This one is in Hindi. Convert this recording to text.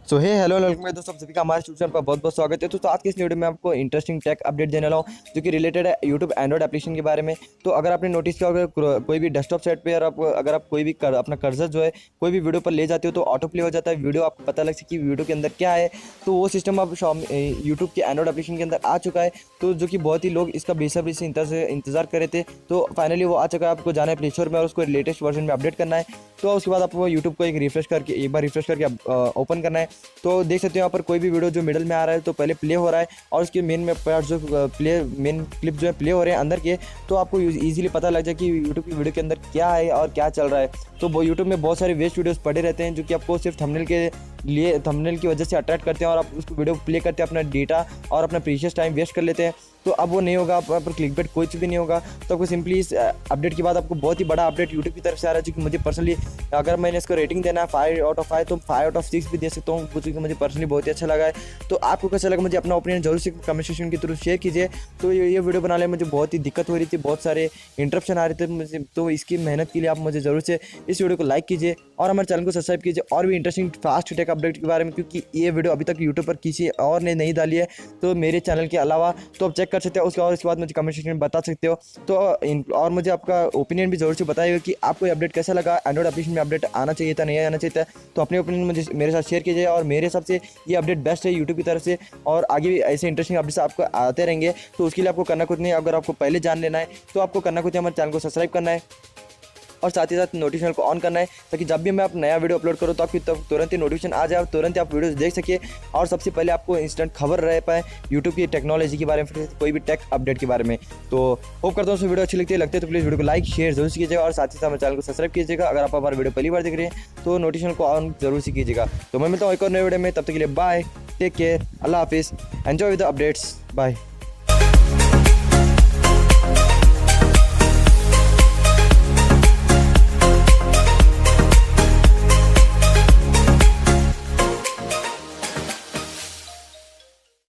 सो हे हेलो वेलकम है दोस्तों, सभी का हमारे ट्यूशन पर बहुत बहुत स्वागत है। तो आज की इस वीडियो में आपको इंटरेस्टिंग टेक अपडेट देने वाला हूँ जो कि रिलेटेड है यूट्यूब एंड्रॉइड एप्लीकेशन के बारे में। तो अगर आपने नोटिस किया होगा, कोई भी डेस्कटॉप सेट पे अगर आप कोई भी अपना कर्सर जो है कोई भी वीडियो पर ले जाते हो तो ऑटो प्ले हो जाता है, वीडियो आपको पता लग सके कि वीडियो के अंदर क्या है। तो वो सिस्टम अब यूट्यूब के एंड्रॉइड एप्लीकेशन के अंदर आ चुका है। तो जो कि बहुत ही लोग इसका बेसब्री से इंतजार कर रहे थे, तो फाइनली वो आ चुका है। आपको जाना है प्ले स्टोर में और उसको लेटेस्ट वर्जन में अपडेट करना है। तो उसके बाद आपको यूट्यूब को एक बार रिफ्रेश करके ओपन करना है। तो देख सकते हो यहाँ पर कोई भी वीडियो जो मिडल में आ रहा है तो पहले प्ले हो रहा है, और उसके मेन पार्ट जो मेन क्लिप जो है प्ले हो रहे हैं अंदर के। तो आपको इजीली पता लग जाए कि यूट्यूब की वीडियो के अंदर क्या है और क्या चल रहा है। तो वो यूट्यूब में बहुत सारे वेस्ट वीडियोस पड़े रहते हैं जो कि आपको सिर्फ थंबनेल की वजह से अट्रैक्ट करते हैं और आप उसको वीडियो प्ले करते हैं, अपना डेटा और अपना प्रीशियस टाइम वेस्ट कर लेते हैं। तो अब वो नहीं होगा, आप पर क्लिकबेट कोई भी नहीं होगा। तो आपको सिंपली इस अपडेट के बाद आपको बहुत ही बड़ा अपडेट यूट्यूब की तरफ से आ रहा है, जो कि मुझे पर्सनली, अगर मैंने इसको रेटिंग देना है 5/5 तो 5/6 भी दे सकता हूँ, क्योंकि मुझे पर्सनली बहुत ही अच्छा लगा है। तो आपको कैसा लगा मुझे अपना ओपिनियन जरूर से कमेंट सेक्शन के थ्रू शेयर कीजिए। तो ये वीडियो बनाने में मुझे बहुत ही दिक्कत हो रही थी, बहुत सारे इंटरप्शन आ रहे थे मुझे, तो इसकी मेहनत के लिए आप मुझे ज़रूर से इस वीडियो को लाइक कीजिए और हमारे चैनल को सब्सक्राइब कीजिए और भी इंटरेस्टिंग फास्ट टेक अपडेट के बारे में, क्योंकि ये वीडियो अभी तक यूट्यूब पर किसी और ने नहीं डाली है तो मेरे चैनल के अलावा। तो आप चेक कर सकते हो उसके, और इसके बाद मुझे कमेंट सेक्शन में बता सकते हो। तो और मुझे आपका ओपिनियन भी जरूर से बताइएगा कि आपको ये अपडेट कैसा लगा, एंड्रॉइड एप्लीकेशन में अपडेट आना चाहिए था, नहीं आना चाहिए था। तो अपने ओपिनियन मुझे मेरे साथ शेयर कीजिए, और मेरे हिसाब से ये अपडेट बेस्ट है यूट्यूब की तरफ से, और आगे भी ऐसे इंटरेस्टिंग अपडेट्स आपको आते रहेंगे। तो उसके लिए आपको करना कुछ नहीं, अगर आपको पहले जान लेना है तो आपको करना कुछ नहीं, हमारे चैनल को सब्सक्राइब करना है और साथ ही साथ नोटिफिकेशन को ऑन करना है, ताकि जब भी मैं आप नया वीडियो अपलोड करूँ तो आपकी तुरंत ही नोटिफिकेशन आ जाए और तुरंत ही आप वीडियोस देख सके, और सबसे पहले आपको इंस्टेंट खबर रह पाए यूट्यूब की टेक्नोलॉजी के बारे में, कोई भी टेक अपडेट के बारे में। तो होप करता हूँ वीडियो अच्छी लगती है तो प्लीज़ वीडियो को लाइक शेयर जरूर से कीजिएगा, और साथ ही साथ हमारे चैनल को सब्सक्राइब कीजिएगा। अगर आप हमारा वीडियो पहली बार देख रहे हैं तो नोटिफिकेशन को ऑन जरूर से कीजिएगा। तो मैं मिलता हूँ एक और नए वीडियो में, तब तक के लिए बाय, टेक केयर, अल्लाह हाफिज़, enjoy with the updates, bye.